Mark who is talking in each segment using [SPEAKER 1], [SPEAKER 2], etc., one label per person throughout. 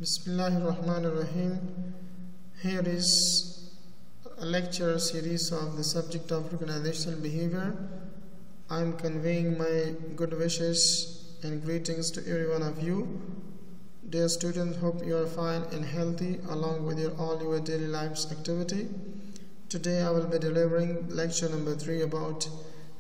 [SPEAKER 1] Bismillahirrahmanirrahim. Here is a lecture series of the subject of organizational behavior. I am conveying my good wishes and greetings to every one of you. Dear students, hope you are fine and healthy along with all your daily life's activity. Today I will be delivering lecture number 3 about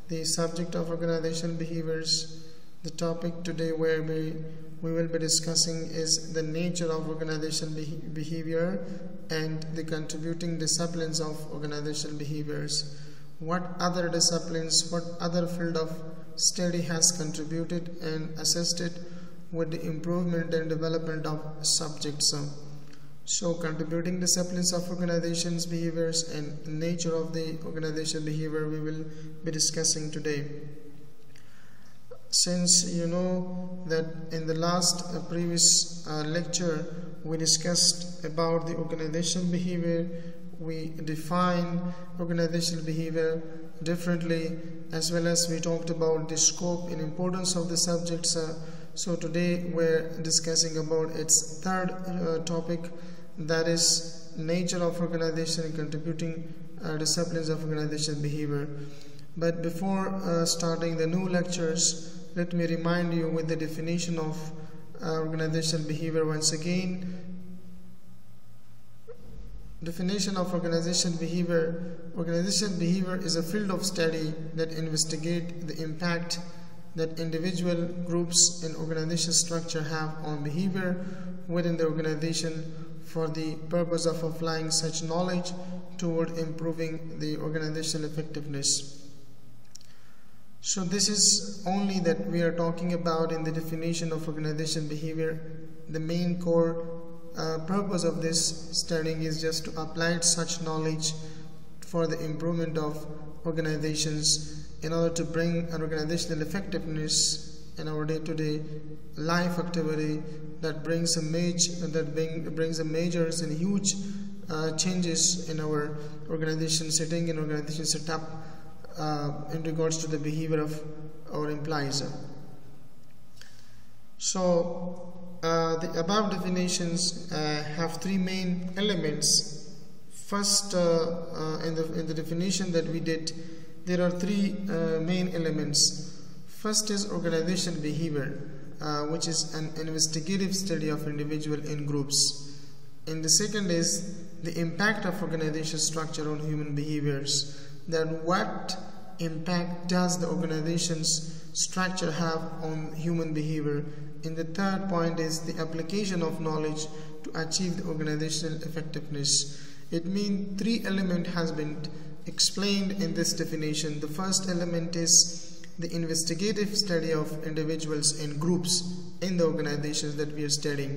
[SPEAKER 1] the subject of organizational behaviors. The topic today where we will be discussing is the nature of organizational behavior and the contributing disciplines of organizational behaviors. What other disciplines, what other field of study has contributed and assisted with the improvement and development of subjects. So contributing disciplines of organizations behaviors and nature of the organizational behavior we will be discussing today. Since you know that in the last previous lecture we discussed about the organizational behavior, we defined organizational behavior differently, as well as we talked about the scope and importance of the subjects. So today we're discussing about its third topic, that is nature of organization and contributing disciplines of organizational behavior. But before starting the new lectures, let me remind you with the definition of organizational behavior once again. Definition of organizational behavior. Organizational behavior is a field of study that investigates the impact that individual, groups and organization structure have on behavior within the organization for the purpose of applying such knowledge toward improving the organizational effectiveness. So this is only that we are talking about in the definition of organizational behavior. The main core purpose of this studying is just to apply such knowledge for the improvement of organizations in order to bring an organizational effectiveness in our day-to-day life activity that brings a major and huge changes in our organization setting and organization setup in regards to the behavior of our employees. So the above definitions have three main elements. First, in the definition that we did, there are three main elements. First is organizational behavior, which is an investigative study of individual in groups. And the second is the impact of organization structure on human behaviors. That what impact does the organization's structure have on human behavior. And the third point is the application of knowledge to achieve the organizational effectiveness. It means three elements has been explained in this definition. The first element is the investigative study of individuals and groups in the organizations that we are studying,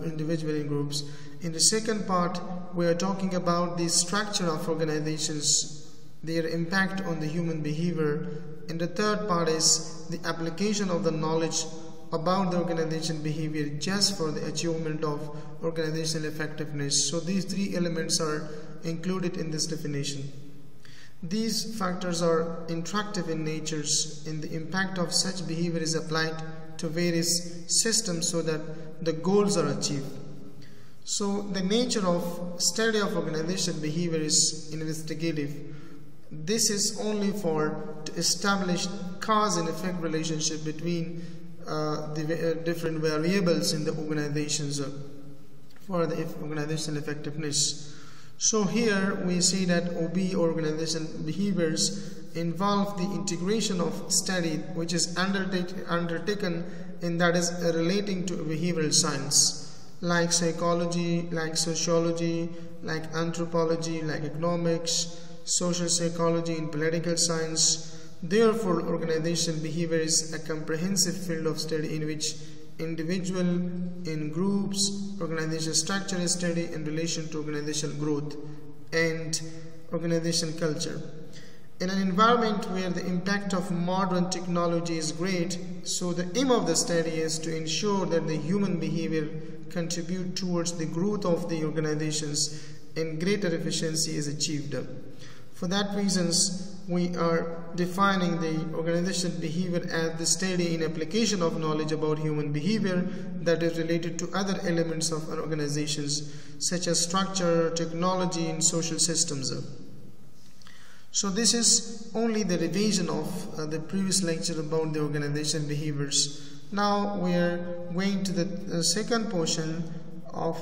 [SPEAKER 1] individual and groups. In the second part, we are talking about the structure of organizations, their impact on the human behavior. And the third part is the application of the knowledge about the organization behavior just for the achievement of organizational effectiveness. So these three elements are included in this definition. These factors are interactive in nature, and the impact of such behavior is applied to various systems so that the goals are achieved. So the nature of study of organizational behavior is investigative. This is only to establish cause and effect relationship between the different variables in the organizations for the organizational effectiveness. So here we see that OB, organizational behaviors, involve the integration of study which is undertaken, and that is relating to behavioral science like psychology, like sociology, like anthropology, like economics, social psychology and political science. Therefore, organizational behavior is a comprehensive field of study in which individual in groups, organizational structure is studied in relation to organizational growth and organizational culture. In an environment where the impact of modern technology is great, so the aim of the study is to ensure that the human behavior contribute towards the growth of the organizations and greater efficiency is achieved. For that reasons, we are defining the organizational behavior as the study in application of knowledge about human behavior that is related to other elements of our organizations, such as structure, technology, and social systems. So this is only the revision of the previous lecture about the organizational behaviors. Now we are going to the second portion of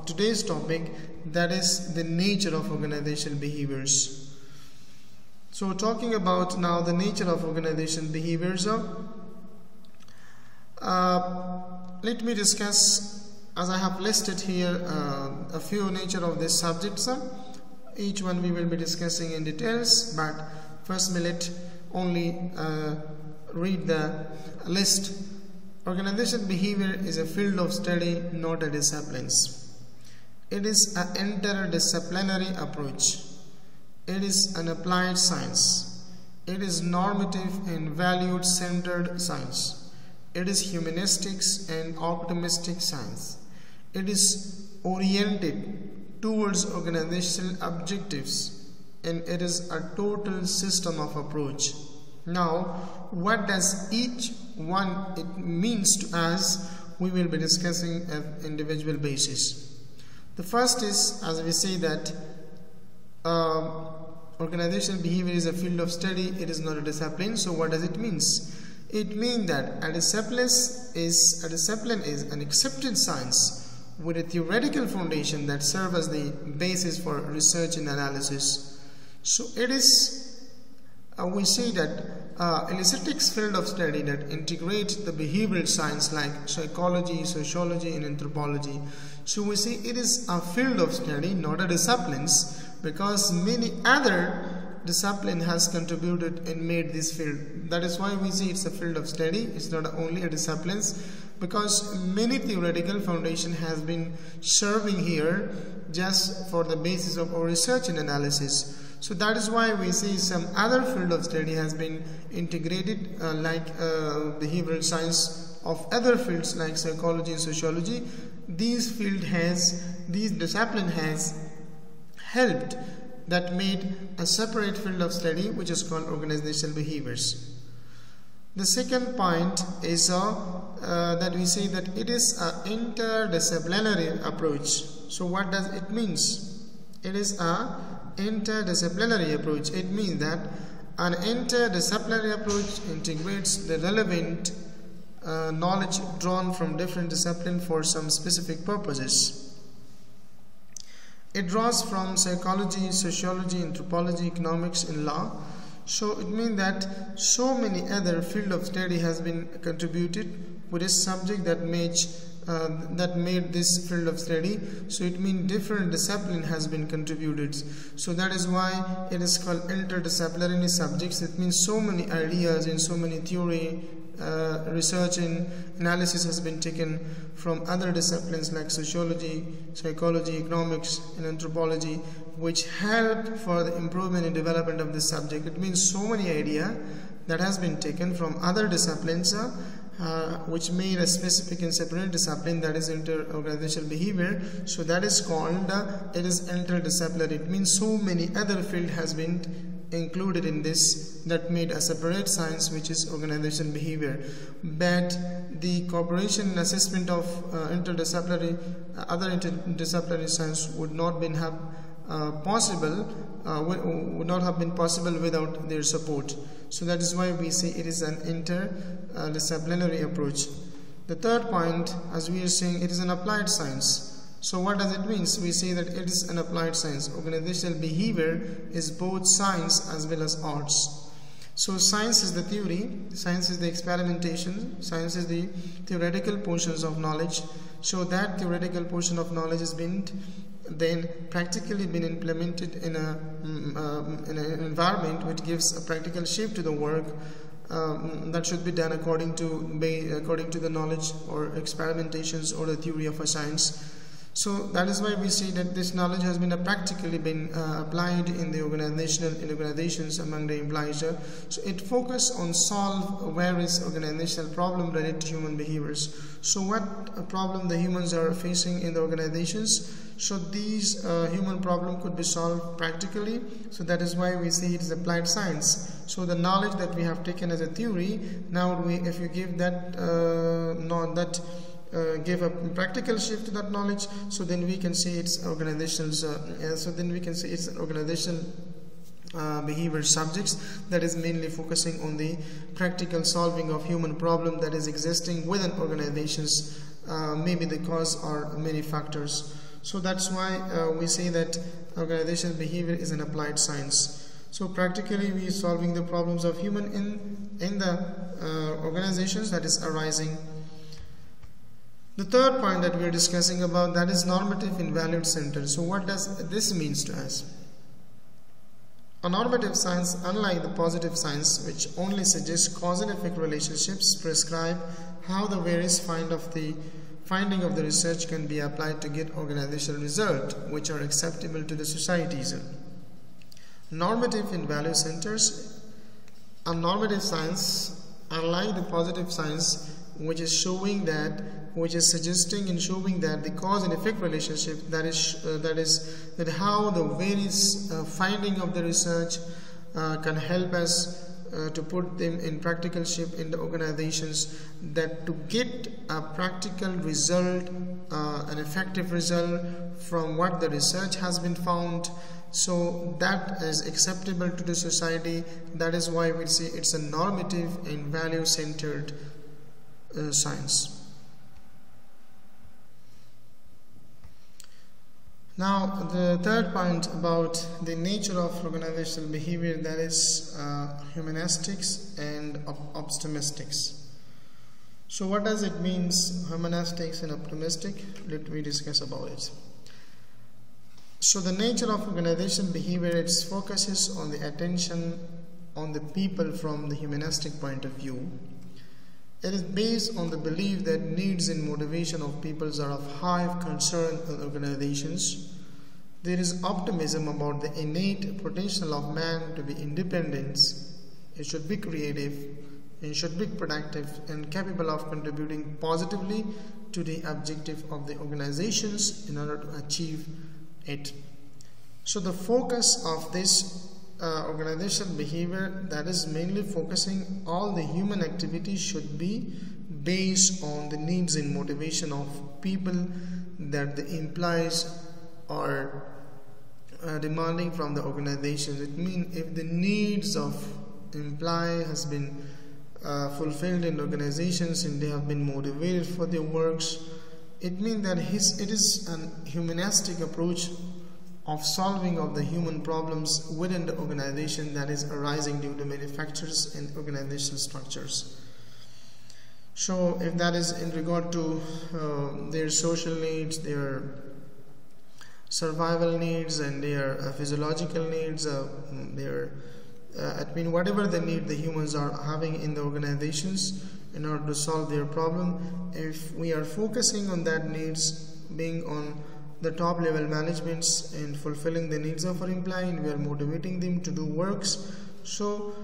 [SPEAKER 1] today's topic, that is the nature of organizational behaviors. So talking about now the nature of organizational behaviors, let me discuss, as I have listed here, a few nature of these subjects. Each one we will be discussing in details, but first we let only read the list. Organizational behavior is a field of study, not a discipline. It is an interdisciplinary approach. It is an applied science. It is normative and value-centered science. It is humanistics and optimistic science. It is oriented towards organizational objectives, and it is a total system of approach. Now, what does each one it means to us, we will be discussing at individual basis. The first is, as we say, that organizational behavior is a field of study, it is not a discipline. So what does it mean? It means that a discipline is an accepted science with a theoretical foundation that serves as the basis for research and analysis. So it is, we say that elicitics field of study that integrates the behavioral science like psychology, sociology, and anthropology. So we say it is a field of study, not a disciplines, because many other discipline has contributed and made this field. That is why we say it's a field of study. It's not only a disciplines, because many theoretical foundation has been serving here just for the basis of our research and analysis. So that is why we see some other field of study has been integrated like behavioral science of other fields like psychology and sociology. This discipline has helped that made a separate field of study which is called organizational behaviors. The second point is that we say that it is an interdisciplinary approach. So what does it mean? It is a interdisciplinary approach. It means that an interdisciplinary approach integrates the relevant knowledge drawn from different disciplines for some specific purposes. It draws from psychology, sociology, anthropology, economics, and law. So it means that so many other field of study has been contributed with this subject that made this field of study. So it means different discipline has been contributed. So that is why it is called interdisciplinary subjects. It means so many ideas and so many theory, research and analysis has been taken from other disciplines like sociology, psychology, economics, and anthropology, which help for the improvement and development of this subject. It means so many ideas that has been taken from other disciplines which made a specific and separate discipline, that is inter-organizational behavior. So that is called it is interdisciplinary. It means so many other field has been included in this that made a separate science which is organizational behavior. But the cooperation and assessment of other interdisciplinary science would not been possible without their support. So that is why we say it is an interdisciplinary approach. The third point, as we are saying, it is an applied science. So what does it mean? We say that it is an applied science. Organizational behavior is both science as well as arts. So science is the theory, science is the experimentation, science is the theoretical portions of knowledge. So that theoretical portion of knowledge has been then practically been implemented in an environment which gives a practical shape to the work that should be done according to the knowledge or experimentations or the theory of a science. So that is why we see that this knowledge has been practically been applied in the organizations among the employees. So it focuses on solve various organizational problem related to human behaviors. So what problem the humans are facing in the organizations? So these human problem could be solved practically. So that is why we see it is applied science. So the knowledge that we have taken as a theory, now if you give that give a practical shift to that knowledge, so then we can say it's organizations. So then we can say it's organizational behavior subjects that is mainly focusing on the practical solving of human problem that is existing within organizations. Maybe the cause are many factors. So that's why we say that organizational behavior is an applied science. So practically we are solving the problems of human in the organizations that is arising. The third point that we are discussing about, that is normative and value centered. So what does this means to us? A normative science, unlike the positive science, which only suggests cause and effect relationships, prescribe how the various finding of the research can be applied to get organizational results which are acceptable to the societies. Normative and value centers. A normative science, unlike the positive science, which is suggesting and showing that the cause and effect relationship, that how the various finding of the research can help us to put them in practical shape in the organizations, that to get a practical result, an effective result from what the research has been found, so that is acceptable to the society. That is why we say it's a normative and value centered science. Now the third point about the nature of organizational behavior, that is humanistics and optimistics. So what does it mean, humanistics and optimistic? Let me discuss about it. So the nature of organizational behavior, it focuses on the attention on the people from the humanistic point of view. It is based on the belief that needs and motivation of peoples are of high concern in organizations. There is optimism about the innate potential of man to be independent. It should be creative, it should be productive and capable of contributing positively to the objective of the organizations in order to achieve it. So the focus of this organizational behavior, that is mainly focusing all the human activities should be based on the needs and motivation of people that the employees are demanding from the organization. It means if the needs of employee has been fulfilled in organizations and they have been motivated for their works, it means that it is an humanistic approach of solving of the human problems within the organization that is arising due to manufacturers and organizational structures. So if that is in regard to their social needs, their survival needs and their physiological needs, whatever the need the humans are having in the organizations in order to solve their problem, if we are focusing on that needs being on the top level managements and fulfilling the needs of our employee, and we are motivating them to do works. So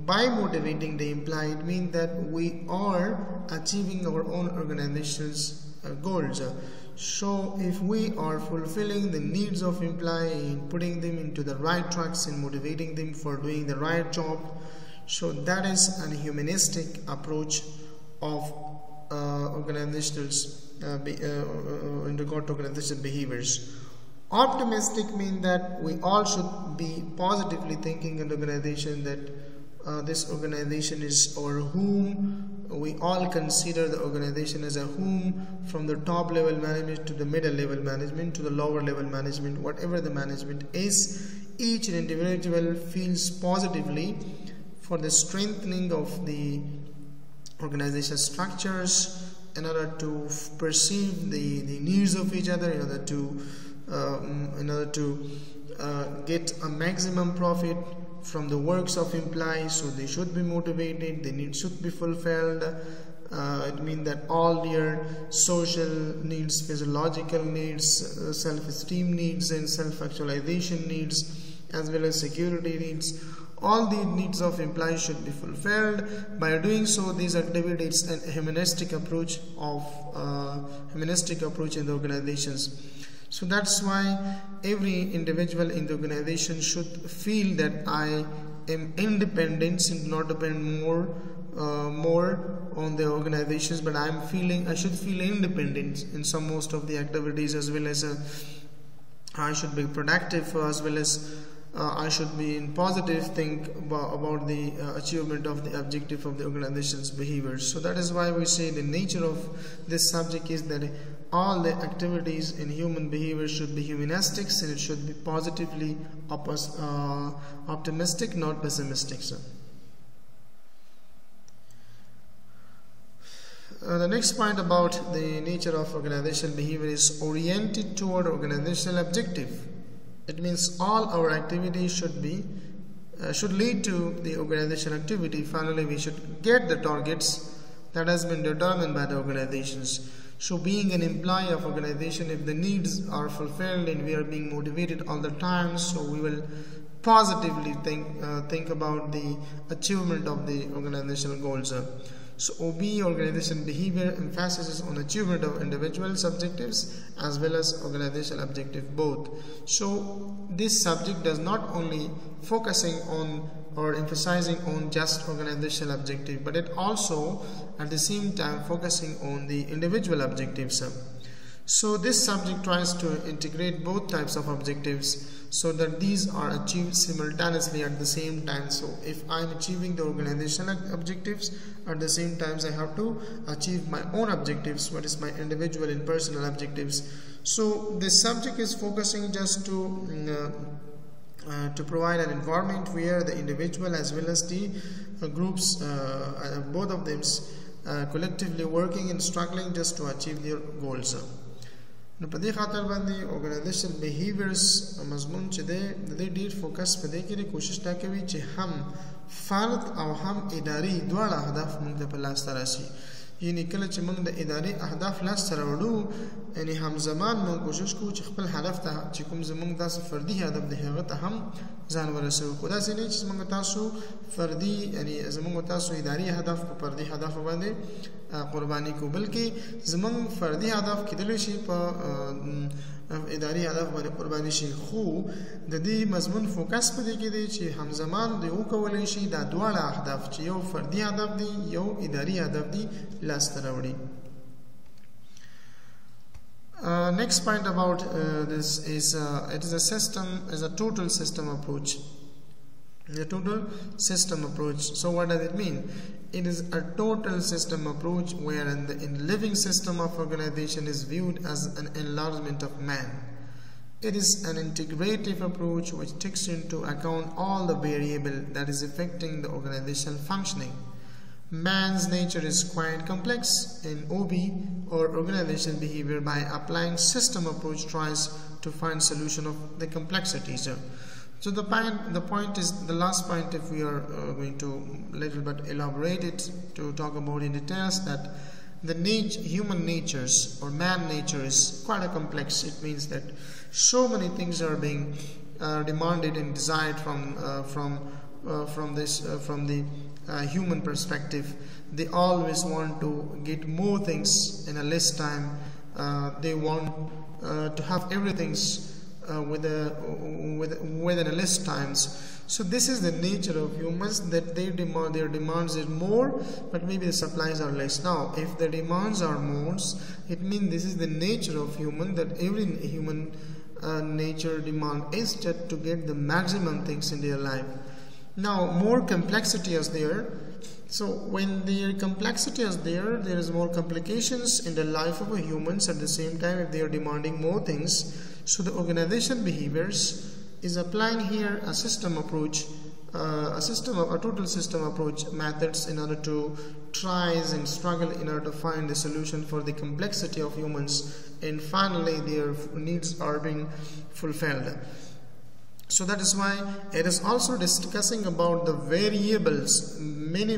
[SPEAKER 1] by motivating the employee, it means that we are achieving our own organization's goals. So if we are fulfilling the needs of employee and putting them into the right tracks and motivating them for doing the right job, so that is a humanistic approach of organizationals in regard to organizational behaviors. Optimistic means that we all should be positively thinking in the organization, that this organization is our home. We all consider the organization as a home, from the top level management to the middle level management to the lower level management, whatever the management is. Each individual feels positively for the strengthening of the organizational structures in order to perceive the needs of each other, in order to get a maximum profit from the works of employees. So they should be motivated, their needs should be fulfilled, It means that all their social needs, physiological needs, self-esteem needs and self-actualization needs, as well as security needs, all the needs of employees should be fulfilled. By doing so, these activities an humanistic approach in the organizations. So that's why every individual in the organization should feel that I am independent and not depend more on the organizations, but I should feel independent in most of the activities, as well as I should be productive, as well as I should be in positive think about the achievement of the objective of the organization's behaviors. So that is why we say the nature of this subject is that all the activities in human behavior should be humanistic, and it should be positively optimistic, not pessimistic. So the next point about the nature of organizational behavior is oriented toward organizational objective. It means all our activities should lead to the organizational activity. Finally, we should get the targets that has been determined by the organizations. So being an employee of organization, if the needs are fulfilled and we are being motivated all the time, so we will positively think about the achievement of the organizational goals. So OB, organizational behavior, emphasizes on achievement of individual objectives as well as organizational objective both. So this subject does not only focusing on or emphasizing on just organizational objective, but it also at the same time focusing on the individual objectives. So this subject tries to integrate both types of objectives so that these are achieved simultaneously at the same time. So if I am achieving the organizational objectives, at the same time I have to achieve my own objectives, what is my individual and personal objectives. So this subject is focusing just to provide an environment where the individual as well as the groups, both of them collectively working and struggling just to achieve their goals. نو په دې خاطر باندې organizational behaviors مضمون چې د دې ډیر فوکس په دې کې کوشش تا کوي چې هم فرد او هم اداري دواړه اهداف موږ په لاس ته راشي. یعنی کله چې موږ د اداري اهداف لاس ته راوړو، یعنی همزمان موږ کوشش کوو چې خپل هدف ته چې کوم زموږ داسې فردي هدف دی هغه ته هم ځان ورسوو. خو داسې نه چې زموږ تاسو فردي یعنی زموږ تاسو اداري هدف په فردي هدف باندې قرباني کو، بلکې زموږ فردي هدف کېدلی شي په اداري هدف باندې قرباني شي. خو د دې مضمون فوکس په دې کې دی چې همزمان دی وکولی شي دا دواړه اهداف چې یو فردي هدف دی یو اداري هدف دی لاس ته راوړي. Next point about this is it is a system, is a total system approach. The total system approach. So what does it mean? It is a total system approach wherein the living system of organization is viewed as an enlargement of man. It is an integrative approach which takes into account all the variables that is affecting the organizational functioning. Man's nature is quite complex. In OB or organizational behavior, by applying system approach tries to find solution of the complexities. So the point is the last point, if we are going to little bit elaborate it to talk about in details, that the human natures or man nature is quite a complex. It means that so many things are being demanded and desired from the human perspective. They always want to get more things in a less time. They want to have everything within a less times. So this is the nature of humans, that their demands is more, but maybe the supplies are less. Now if the demands are more, it means this is the nature of human, that every human nature demand is just to get the maximum things in their life. Now more complexity is there. So when the complexity is there, there is more complications in the life of a humans. At the same time, if they are demanding more things, so the organization behaviors is applying here a system approach, a total system approach methods in order to tries and struggle in order to find the solution for the complexity of humans, and finally their needs are being fulfilled. So that is why it is also discussing about the variables, many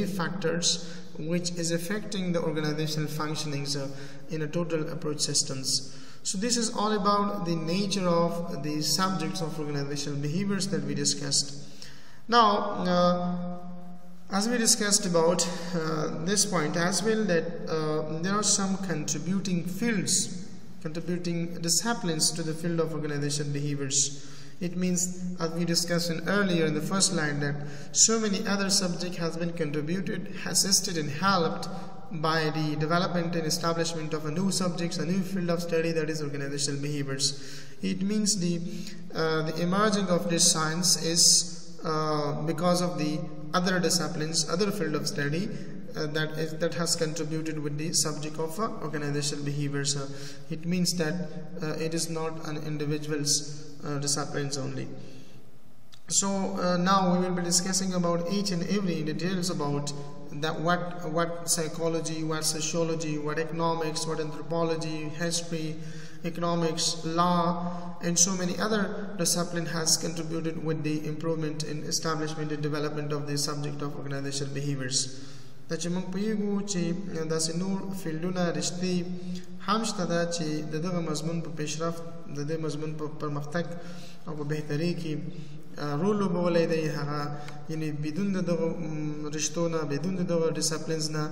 [SPEAKER 1] factors which is affecting the organizational functionings in a total approach systems. So this is all about the nature of the subjects of organizational behaviors that we discussed. Now, as we discussed about this point as well, that there are some contributing fields, contributing disciplines to the field of organizational behaviors. It means, as we discussed earlier in the first line, that so many other subjects has been contributed, assisted and helped by the development and establishment of a new subjects, a new field of study, that is organizational behaviors. It means the emerging of this science is because of the other disciplines, other field of study that has contributed with the subject of organizational behaviors. It means that it is not an individual's disciplines only. So now we will be discussing about each and every details about that what psychology, what sociology, what economics, what anthropology, history, economics, law, and so many other disciplines has contributed with the improvement in establishment and development of the subject of organizational behaviors. چې موږ پوهیږو چې داسې نور فیلډونه رشتې هم شته ده چې د دغه مضمون په پیشرفت، د دې مضمون په پرمختګ او په بهترۍ کې رول لوبولی دی. هغه یعنی بدون د دغه رشتو نه، بدون د دغه ډسپلینز نه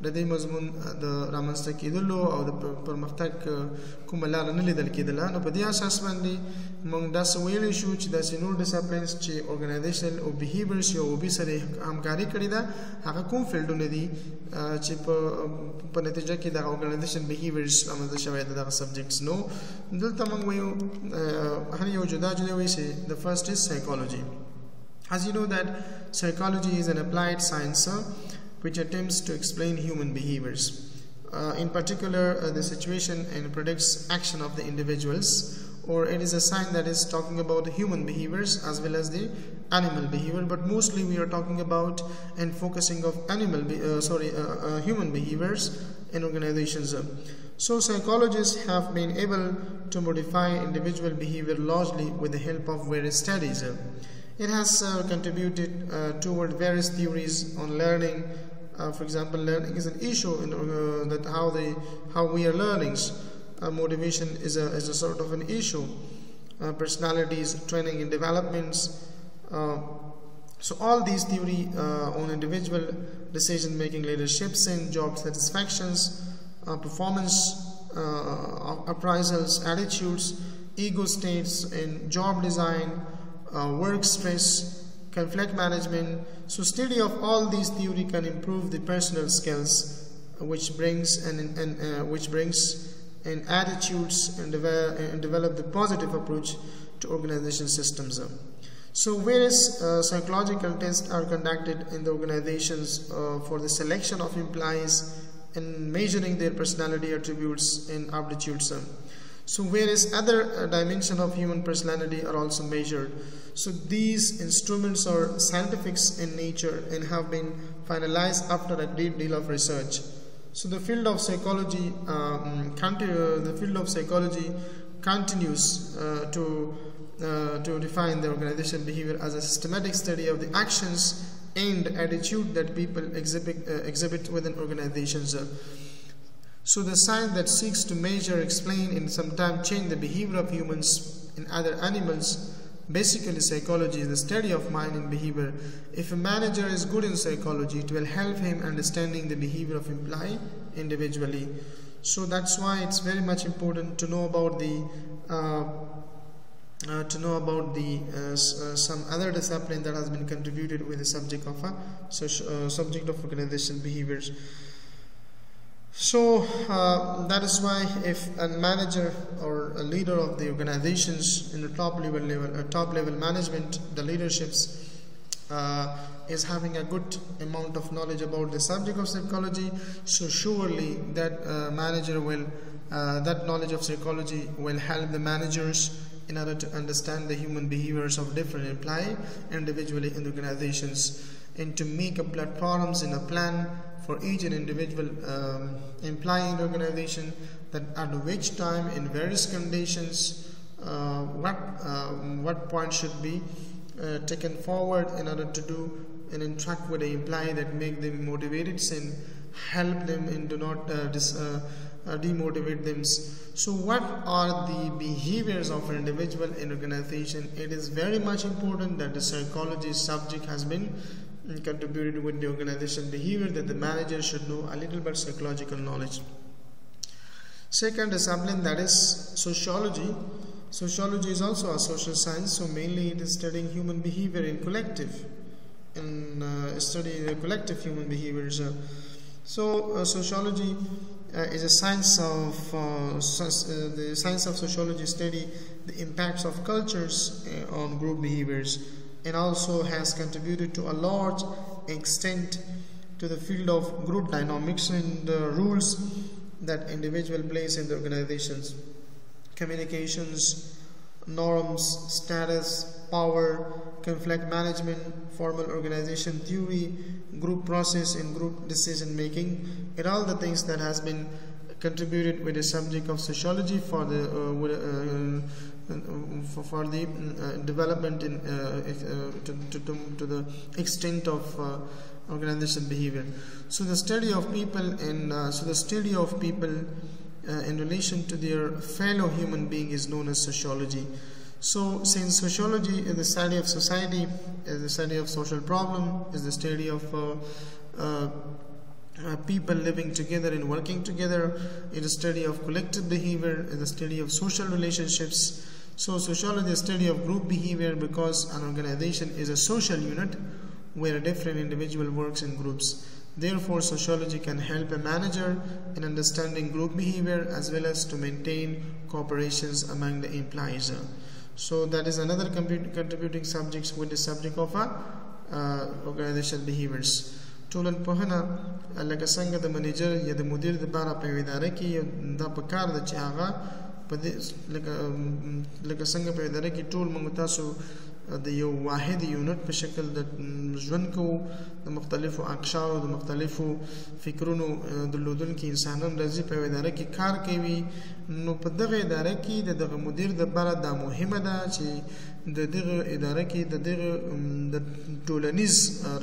[SPEAKER 1] د دې مضمون د رامنځته کېدلو او د پرمختګ کومه لاره نه لیدل کېدله. نو په دې اساس باندې موږ داسې ویلی شو چې داسې نور ډسپلینز چې ارګنایزیشنل او بیهیویرز یا اوبي سره همکاري کړې ده، هغه کوم فیلډونه دي چې په نتیجه کې دغه ارګنایزیشنل بیهیویرز رامنځته شوی د دغه سبجیکټس. نو دلته موږ وایو هر یو جدا جدا وایي چې the first is psychology. As you know that psychology is an applied science which attempts to explain human behaviors, in particular the situation and predicts action of the individuals, or it is a science that is talking about the human behaviors as well as the animal behavior, but mostly we are talking about and focusing of human behaviors in organizations. So psychologists have been able to modify individual behavior largely with the help of various studies. It has contributed toward various theories on learning. For example, learning is an issue in that how we are learning. Motivation is a sort of an issue. Personalities, training and developments. So all these theory on individual decision making, leaderships and job satisfactions, performance appraisals, attitudes, ego states and job design, work stress, conflict management. So study of all these theory can improve the personal skills, which brings in attitudes and develop the positive approach to organization systems. So various psychological tests are conducted in the organizations for the selection of employees and measuring their personality attributes and aptitudes. So various other dimensions of human personality are also measured. So these instruments are scientific in nature and have been finalized after a great deal of research. So the field of psychology, continues to define the organizational behavior as a systematic study of the actions and attitude that people exhibit within organizations. So the science that seeks to measure, explain, and sometimes change the behavior of humans and other animals. Basically, psychology is the study of mind and behavior. If a manager is good in psychology, it will help him understanding the behavior of employee individually. So that's why it's very much important to know about the some other discipline that has been contributed with the subject of organizational behaviors. So that is why if a manager or a leader of the organizations in the top level management, the leaderships is having a good amount of knowledge about the subject of psychology, so surely that that knowledge of psychology will help the managers in order to understand the human behaviors of different employees individually in the organizations, and to make a platforms and a plan for each and individual employee in the organization, that at which time, in various conditions, what point should be taken forward in order to do and interact with the employee that make them motivated and help them and do not demotivate them. So what are the behaviors of an individual in organization? It is very much important that the psychology subject has been contributed with the organization behavior, that the manager should know a little bit psychological knowledge. Second discipline, that is sociology. Sociology is also a social science, so mainly it is studying human behavior in collective, and study the collective human behaviors. Sociology is a science of the science of sociology study the impacts of cultures on group behaviors, and also has contributed to a large extent to the field of group dynamics and rules that individual plays in the organizations, communications, norms, status, power, conflict management, formal organization theory, group process, and group decision making, and all the things that has been contributed with the subject of sociology for the development in to the extent of organization behavior. So the study of people and in relation to their fellow human being is known as sociology. So since sociology is the study of society, is the study of social problem, is the study of people living together and working together, is the study of collective behavior, is the study of social relationships. So sociology is the study of group behavior, because an organization is a social unit where a different individual works in groups. Therefore, sociology can help a manager in understanding group behavior as well as to maintain cooperations among the employees. So that is another contributing subject with the subject of organizational behaviors. ټولن پوهنه لکه څنګه د منیجر یا د مدیر د لپاره په اداره کې دا پکار ده چې هغه په لکه څنګه په اداره کې ټول موږ تاسو د یو واحد یونټ په شکل د ژوند کوو، د مختلفو اقشارو د مختلفو فکرونو درلودونکي انسانان راځي په اداره کې کار کوي. نو په دغه اداره کې د دغه مدیر د لپاره دا مهمه ده چې د دغه اداره کې د دغه د ټولنیز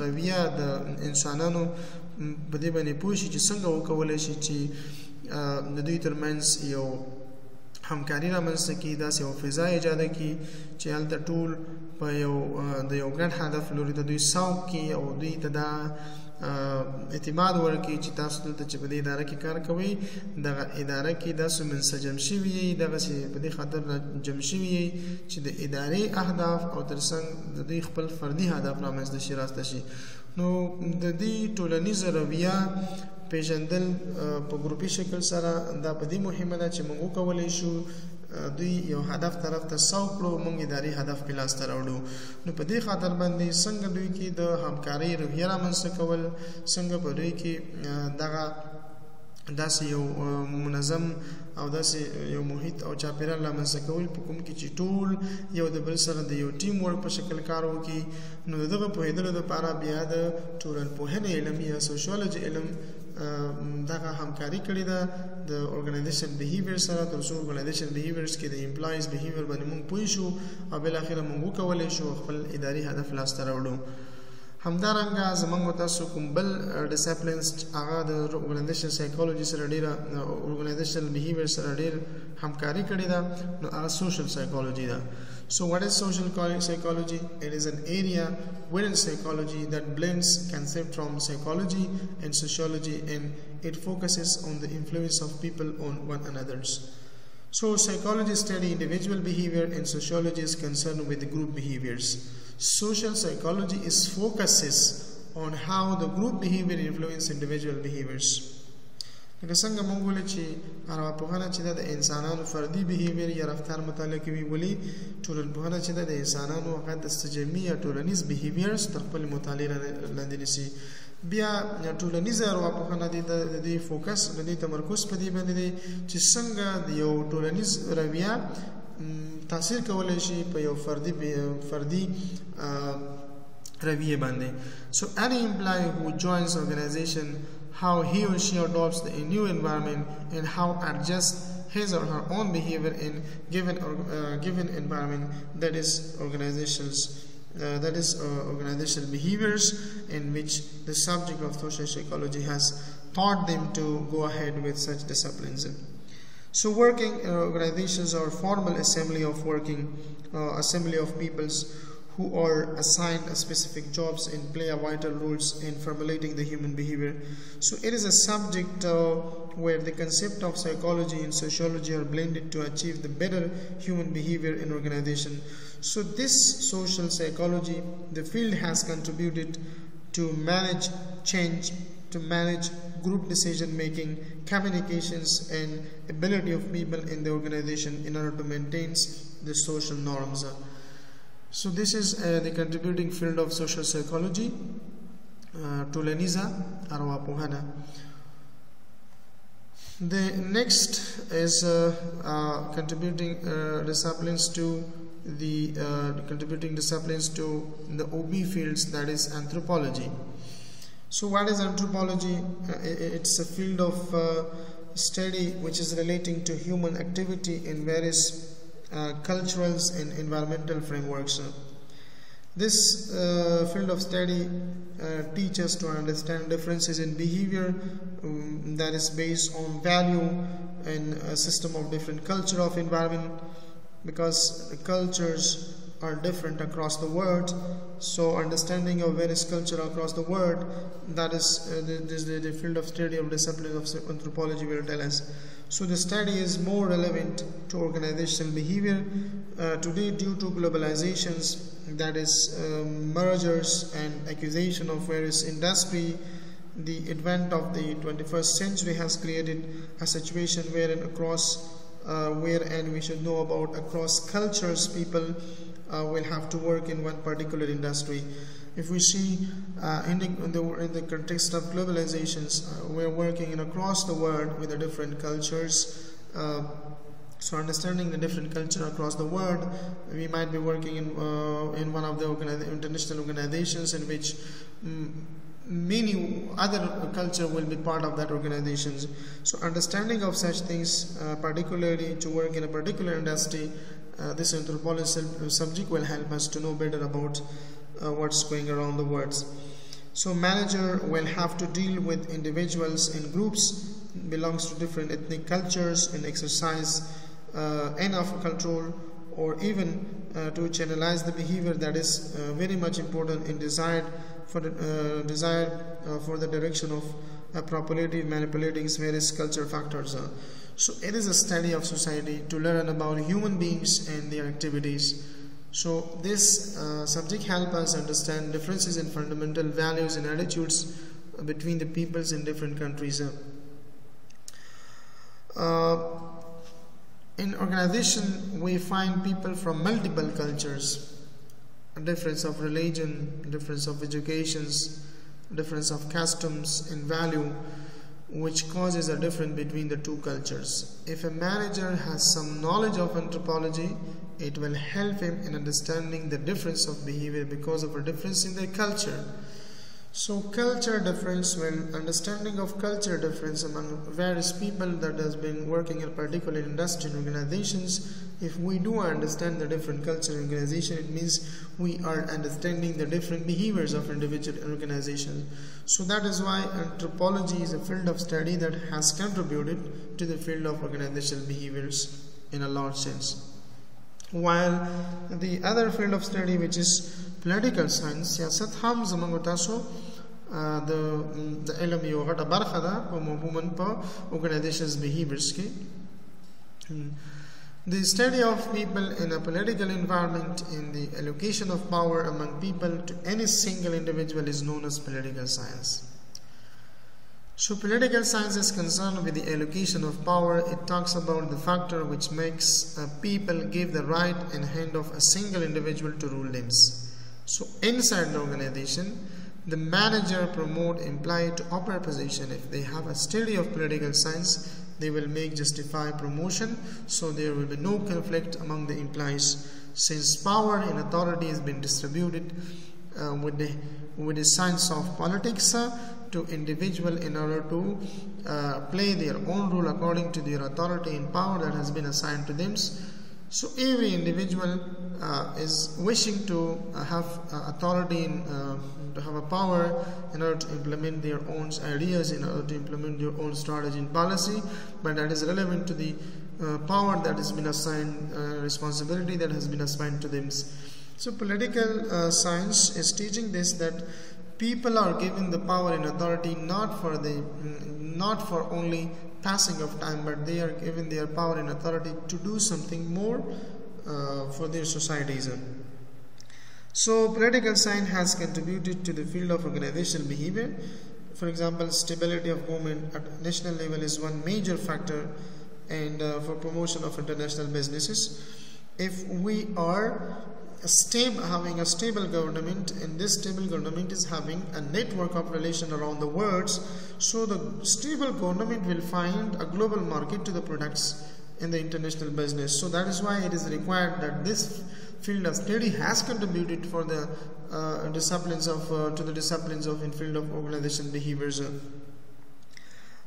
[SPEAKER 1] رویه د انسانانو په دې باندې پوه شي چې څنګه وکولی شي چې د دوی ترمنځ یو همکاري رامنځته کړي، داسې یو فضا ایجاد کړي چې هلته ټول په د یو ګډ هدف لوري د دوی سوق کړي او دوی ته دا اعتماد ورکړي چې تاسو دلته چې په دې اداره کې کار کوئ، دغه اداره کې داسې منسجم شوي یئ، دغسې په دې خاطر جمع شوي یئ چې د ادارې اهداف او ترڅنګ د دوی خپل فردي هدف رامنځته شي راسته شي. نو د دې ټولنیزه رویه پیژندل په ګروپي شکل سره دا په دې مهمه ده چې موږ وکولی شو دوی یو هدف طرف ته سوق کړو، موږ اداري هدف په لاسته راوړو. نو په دې خاطر باندې څنګه دوی کې د همکارۍ روحیه رامنځته کول، څنګه په دوی کې دغه داسې یو منظم او داسې یو محیط او چاپیریال رامنځته کول په کوم کې چې ټول یو د بل سره د یو ټیم ورک په شکل کار وکړي. نو د دغه پوهېدلو دپاره بیا د ټولنپوهنې علم یا سوشیولوژي علم دغه همکاري کړې ده د ارګنایزیشن بیهیویر سره، تر څو ارګنایزیشن بیهیویرز کې د امپلایز بیهیویر باندې موږ پوه شو او بالاخره موږ وکولی شو خپل اداري هدف لاسته راوړو. همدارنګه زموږ تاسو کوم بل ډسپلینز هغه د ارګنایزیشن سایکولوژي سره ډېره ارګنایزیشنل بیهیویر سره ډېر همکاري کړې ده، نو هغه سوشل سایکولوژي ده. So what is social psychology? It is an area within psychology that blends concepts from psychology and sociology, and it focuses on the influence of people on one another. So psychology studies individual behavior and sociology is concerned with the group behaviors. Social psychology focuses on how the group behavior influences individual behaviors. لکه څنګه موږ ویل چې ارواپوهنه چې د انسانانو فردي بیهیویر یا رفتار مطالعه کوي، ولې ټولنپوهنه چې د انسانانو هغه د استجامي یا ټولنیز بیهیویرز تر خپل مطالعې لاندې نیسي. بیا ټولنیزه ارواپوهنه د دې فوکس د دې تمرکز په دې باندې دی چې څنګه د یو ټولنیز رویه تاثیر کولی شي په یو فردي رویه باندې. So any employee who joins organization, how he or she adopts the new environment and how adjusts his or her own behavior in given environment, that is organization's that is organizational behaviors, in which the subject of social psychology has taught them to go ahead with such disciplines. So working organizations are formal assembly of peoples who are assigned specific jobs and play a vital roles in formulating the human behavior. So it is a subject where the concept of psychology and sociology are blended to achieve the better human behavior in organization. So this social psychology, the field has contributed to manage change, to manage group decision making, communications, and ability of people in the organization in order to maintain the social norms. So this is the contributing field of social psychology. Tuleniza Arwa Puhana. The next is contributing disciplines to the OB fields, that is anthropology. So what is anthropology? It's a field of study which is relating to human activity in various cultural and environmental frameworks. This field of study teaches to understand differences in behavior that is based on value and a system of different culture of environment, because the cultures are different across the world. So understanding of various culture across the world, that is the field of study of discipline of anthropology will tell us. So the study is more relevant to organizational behavior today due to globalizations, that is mergers and acquisition of various industry. The advent of the 21st century has created a situation wherein we should know about across cultures people will have to work in one particular industry. If we see in the context of globalizations, we're working in across the world with the different cultures. So understanding the different culture across the world, we might be working in one of the international organizations in which many other culture will be part of that organizations. So understanding of such things, particularly to work in a particular industry, this anthropology subject will help us to know better about what's going around the world. So manager will have to deal with individuals in groups belongs to different ethnic cultures and exercise enough control or even to channelize the behavior that is very much important in desired for the direction of properly manipulating various culture factors. So it is a study of society to learn about human beings and their activities. So this subject helps us understand differences in fundamental values and attitudes between the peoples in different countries. In organization, we find people from multiple cultures, a difference of religion, difference of educations, difference of customs and value, which causes a difference between the two cultures. If a manager has some knowledge of anthropology, it will help him in understanding the difference of behavior because of a difference in their culture. So culture difference, when understanding of culture difference among various people that has been working in particular industry and organizations, if we do understand the different culture and organization, it means we are understanding the different behaviors of individual organizations. So that is why anthropology is a field of study that has contributed to the field of organizational behaviors in a large sense. While the other field of study, which is political science, siyasat ham zamang utaso the ilm yo gata barkha da po mafhuman pa organizations behaviors ke. The study of people in a political environment in the allocation of power among people to any single individual is known as political science. So political science is concerned with the allocation of power. It talks about the factor which makes people give the right in hand of a single individual to rule them. So inside the organization, the manager promote employee to upper position. If they have a study of political science, they will make justify promotion, so there will be no conflict among the employees, since power and authority has been distributed with the science of politics to individual in order to play their own role according to their authority and power that has been assigned to them. So every individual is wishing to have authority in, to have a power in order to implement their own ideas, in order to implement their own strategy and policy, but that is relevant to the power that has been assigned, responsibility that has been assigned to them. So political science is teaching this, that people are given the power and authority not for only passing of time, but they are given their power and authority to do something more for their societies. So political science has contributed to the field of organizational behavior. For example, stability of government at national level is one major factor, and for promotion of international businesses. If we are having a stable government, and this stable government is having a network of relation around the world, so the stable government will find a global market to the products in the international business. So that is why it is required that this field of study has contributed for the disciplines of in field of organization behaviors.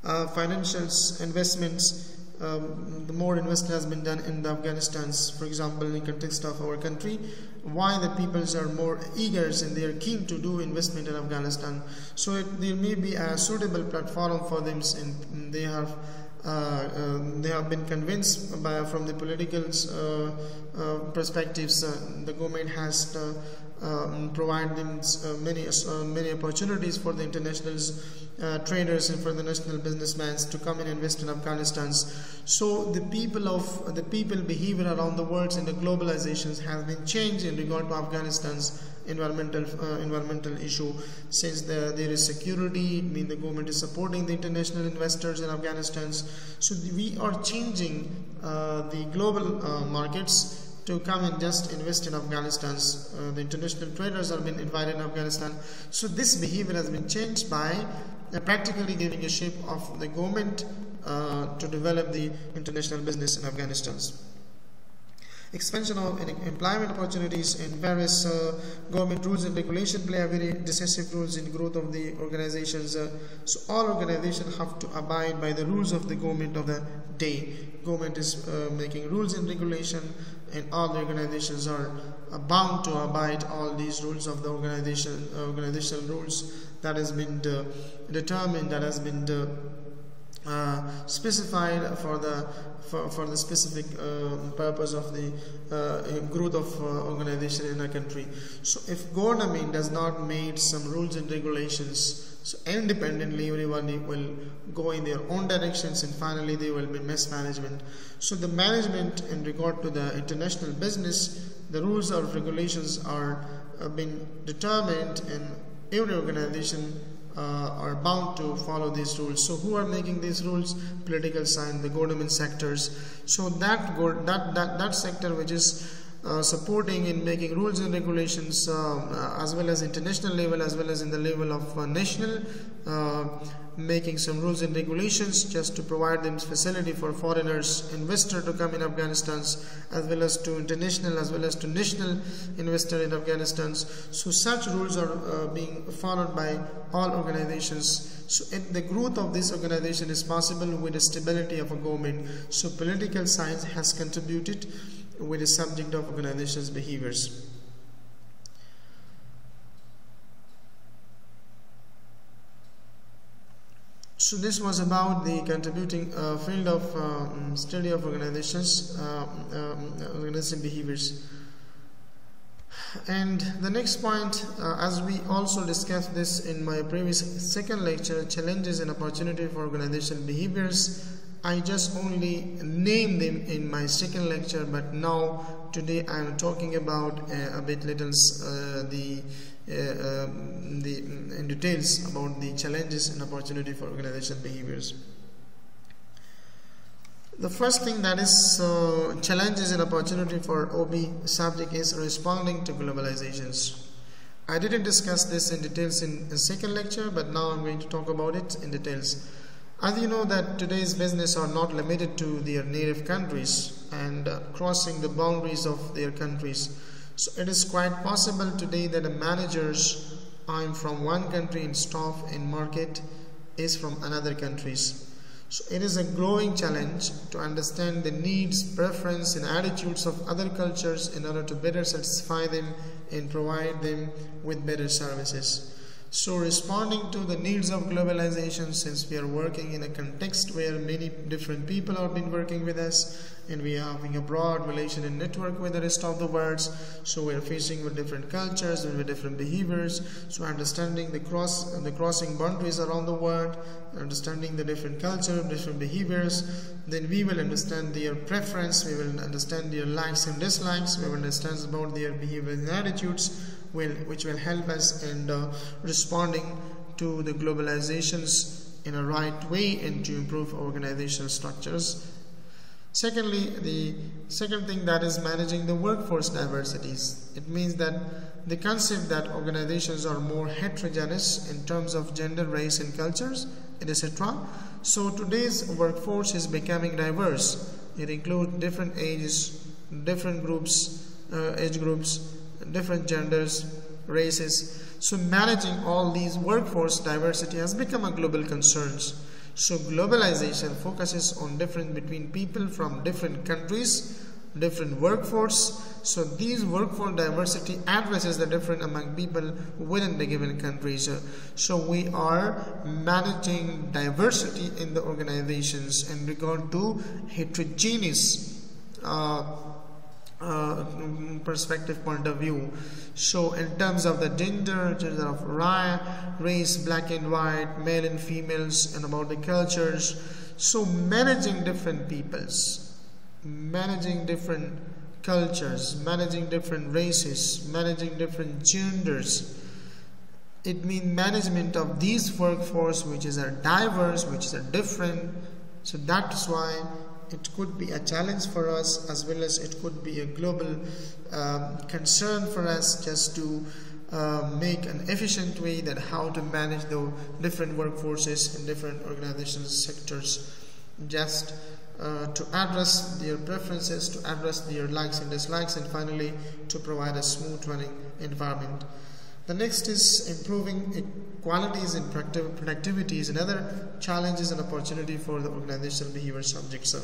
[SPEAKER 1] Financials, investments, the more investment has been done in the Afghanistan's, for example, in context of our country, why the peoples are more eager and they are keen to do investment in Afghanistan. So there may be a suitable platform for them, and they have been convinced from the political perspectives. The government has provided them many opportunities for the international traders and for the national businessmen to come and invest in Afghanistan. So the people behavior around the world and the globalizations has been changed in regard to Afghanistan's environmental issue. Since there is security, the government is supporting the international investors in Afghanistan. So we are changing the global markets to come and just invest in Afghanistan. The international traders have been invited in Afghanistan. So this behavior has been changed by practically giving a shape of the government to develop the international business in Afghanistan. Expansion of employment opportunities and various government rules and regulations play a very decisive roles in growth of the organizations. So all organizations have to abide by the rules of the government of the day. Government is making rules and regulation, and all the organizations are bound to abide all these rules of the organizational rules that has been determined, that has been specified for the specific purpose of the growth of organization in a country. So if government does not make some rules and regulations, so independently everyone will go in their own directions, and finally there will be mismanagement. So the management in regard to the international business, the rules or regulations are being determined, and every organization are bound to follow these rules. So who are making these rules? Political science, the government sectors. So that sector which is supporting in making rules and regulations as well as international level as well as in the level of national, making some rules and regulations just to provide them facility for foreigners, investor to come in Afghanistan, as well as to international as well as to national investor in Afghanistan. So such rules are being followed by all organizations. So the growth of this organization is possible with the stability of a government. So political science has contributed with the subject of organizations' behaviors. So this was about the contributing field of study of organizations, organization behaviors. And the next point, as we also discussed this in my previous second lecture, challenges and opportunity for organizational behaviors, I just only named them in my second lecture, but now today I am talking about a bit little in details about the challenges and opportunity for organizational behaviors. The first thing that is challenges and opportunity for OB subject is responding to globalizations. I didn't discuss this in details in the second lecture, but now I'm going to talk about it in details. As you know that today's business are not limited to their native countries and crossing the boundaries of their countries. So it is quite possible today that a managers I'm from one country and staff in market is from another countries. So it is a growing challenge to understand the needs, preference and attitudes of other cultures in order to better satisfy them and provide them with better services. So responding to the needs of globalization, since we are working in a context where many different people have been working with us and we are having a broad relation and network with the rest of the world, so we are facing with different cultures and with different behaviors. So understanding the crossing boundaries around the world, understanding the different culture, different behaviors, then we will understand their preference, we will understand their likes and dislikes, we will understand about their behaviors and attitudes, which will help us in responding to the globalizations in a right way and to improve organizational structures. Secondly, the second thing, that is managing the workforce diversities. It means that the concept that organizations are more heterogeneous in terms of gender, race and cultures, etc. So today's workforce is becoming diverse. It includes different ages, different groups, age groups, different genders, races. So managing all these workforce diversity has become a global concern. So globalization focuses on difference between people from different countries, different workforce. So these workforce diversity addresses the difference among people within the given countries. So we are managing diversity in the organizations in regard to heterogeneous perspective point of view. So in terms of the gender, gender of race, black and white, male and females, and about the cultures. So managing different peoples, managing different cultures, managing different races, managing different genders. It means management of these workforce which is diverse, which is different. So that's why it could be a challenge for us, as well as it could be a global concern for us, just to make an efficient way that how to manage the different workforces in different organizational sectors, just to address their preferences, to address their likes and dislikes, and finally to provide a smooth running environment. The next is improving qualities and productivity is another challenges and opportunity for the organizational behavior subjects.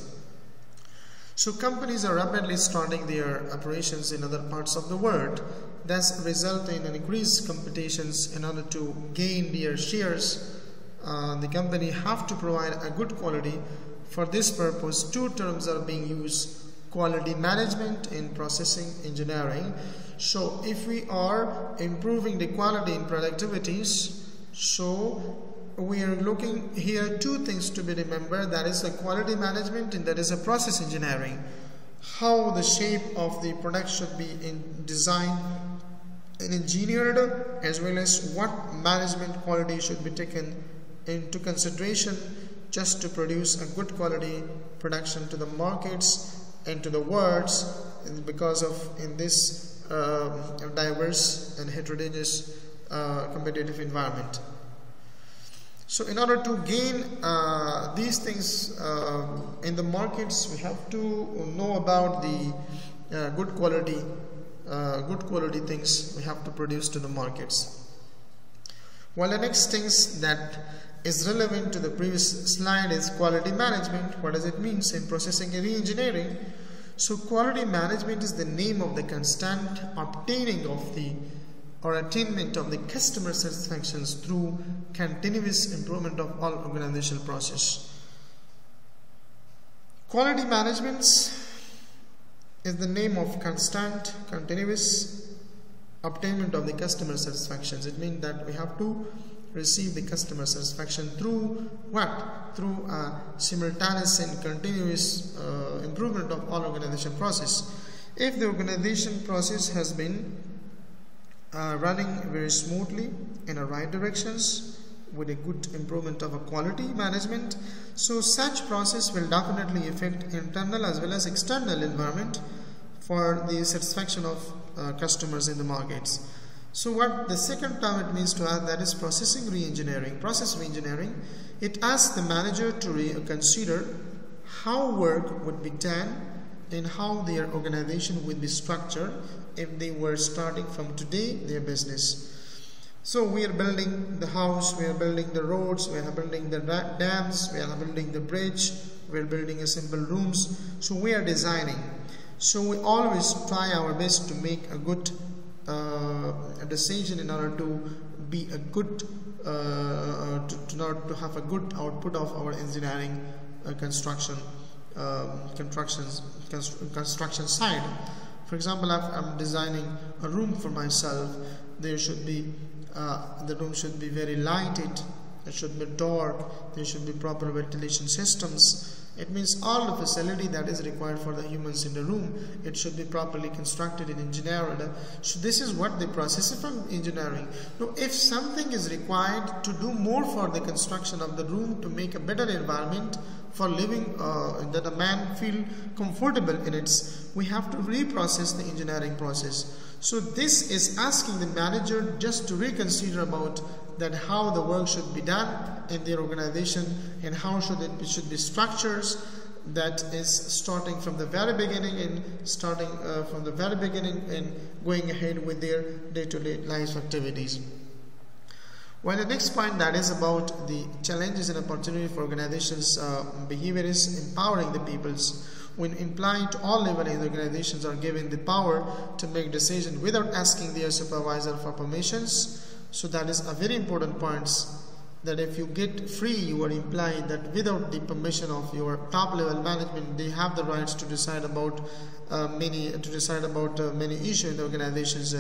[SPEAKER 1] So companies are rapidly starting their operations in other parts of the world, thus resulting in increased competitions. In order to gain their shares, the company have to provide a good quality. For this purpose, two terms are being used: quality management and processing engineering. So if we are improving the quality and productivities, so we are looking here two things to be remembered, that is the quality management and that is a process engineering. How the shape of the product should be designed and engineered, as well as what management quality should be taken into consideration just to produce a good quality production to the markets and to the worlds, because of in this diverse and heterogeneous competitive environment. So in order to gain these things in the markets, we have to know about the good quality things we have to produce to the markets. While the next things that is relevant to the previous slide is quality management. What does it mean in processing and re-engineering? So quality management is the name of the constant obtaining of the or attainment of the customer satisfactions through continuous improvement of all organizational process. Quality management is the name of constant, continuous obtainment of the customer satisfactions. It means that we have to receive the customer satisfaction through what? Through a simultaneous and continuous improvement of all organization process. If the organization process has been running very smoothly in the right directions with a good improvement of a quality management, so such process will definitely affect internal as well as external environment for the satisfaction of customers in the markets. So what the second term it means to add, that is processing re-engineering. Process re-engineering, it asks the manager to consider how work would be done and how their organization would be structured if they were starting from today their business. So we are building the house, we are building the roads, we are building the dams, we are building the bridge, we are building a simple rooms. So we are designing. So we always try our best to make a good decision in order to be a good, to have a good output of our engineering construction side. For example, if I'm designing a room for myself, there should be the room should be very lighted, it should be dark, there should be proper ventilation systems. It means all the facility that is required for the humans in the room, it should be properly constructed and engineered. So this is what the process is from engineering. Now if something is required to do more for the construction of the room to make a better environment for living, that a man feel comfortable in it, we have to reprocess the engineering process. So this is asking the manager just to reconsider about that how the work should be done in their organization and how it should be structures, that is starting from the very beginning and going ahead with their day-to-day life activities. Well, the next point that is about the challenges and opportunity for organizations behavior is empowering the peoples. When employees to all levels in the organizations are given the power to make decisions without asking their supervisor for permissions. So that is a very important point, that if you get free, you are implying that without the permission of your top level management, they have the rights to decide about many issues in the organizations.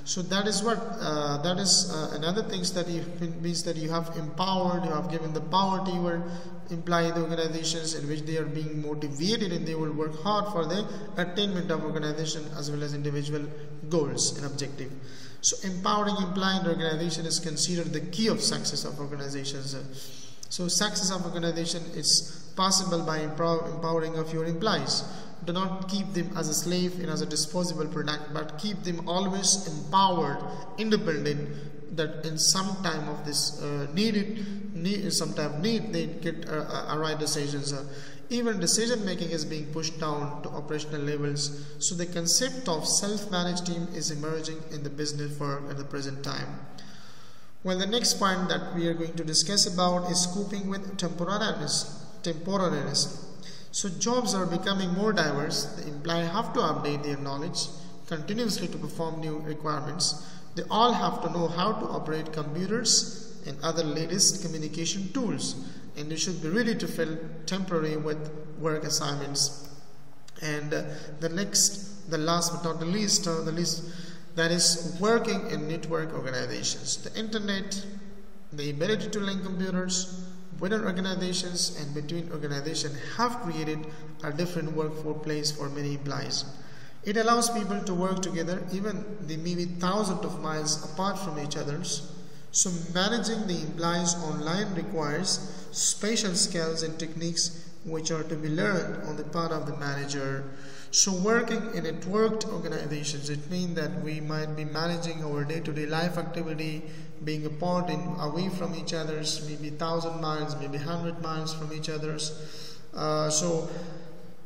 [SPEAKER 1] So that is what another things that means that you have empowered, you have given the power to your employee the organizations in which they are being motivated and they will work hard for the attainment of organization as well as individual goals and objective. So empowering employee in the organization is considered the key of success of organizations. So success of organization is possible by empowering of your employees. Do not keep them as a slave and as a disposable product, but keep them always empowered, independent, that in some time of this need they get a right decisions. Even decision making is being pushed down to operational levels. So the concept of self-managed team is emerging in the business world at the present time. Well, the next point that we are going to discuss about is coping with temporariness. So jobs are becoming more diverse. The employees have to update their knowledge continuously to perform new requirements. They all have to know how to operate computers and other latest communication tools, and they should be ready to fill temporary with work assignments. And the last but not the least, that is working in network organizations. The internet, the ability to link computers within organizations and between organizations have created a different workplace for many employees. It allows people to work together even they may be thousands of miles apart from each other. So managing the employees online requires special skills and techniques which are to be learned on the part of the manager. So working in networked organizations, it means that we might be managing our day-to-day life activity, being apart and away from each other's, maybe 1,000 miles, maybe 100 miles from each other's. So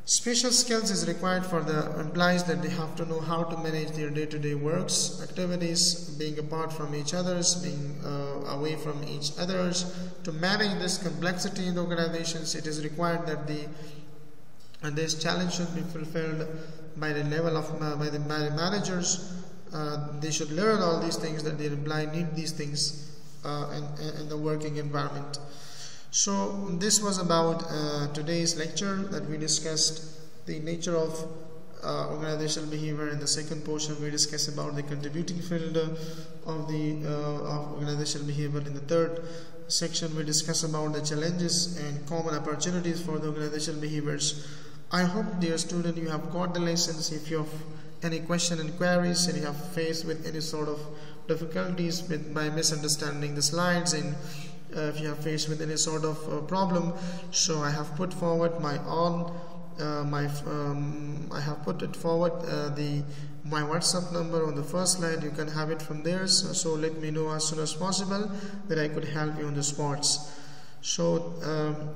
[SPEAKER 1] special skills is required for the employees, that they have to know how to manage their day-to-day works, activities, being apart from each other's, being away from each other's. To manage this complexity in the organizations, it is required that this challenge should be fulfilled by the level of by the managers. They should learn all these things, that their employees need these things in the working environment. So this was about today's lecture, that we discussed the nature of organizational behavior. In the second portion we discussed about the contributing field of the organizational behavior. In the third section we discuss about the challenges and common opportunities for the organizational behaviors. I hope, dear student, you have got the lessons. If you have any question and queries, and you have faced with any sort of difficulties by misunderstanding the slides, and if you have faced with any sort of problem, so I have put forward my WhatsApp number on the first slide. You can have it from there. So let me know as soon as possible that I could help you on the spots. So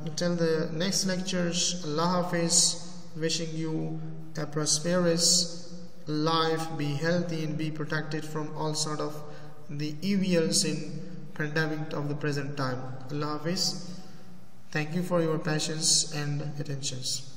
[SPEAKER 1] until the next lectures, Allah Hafiz. Wishing you a prosperous life. Be healthy and be protected from all sort of the EVLs in pandemic of the present time. Allah Hafiz. Thank you for your patience and attentions.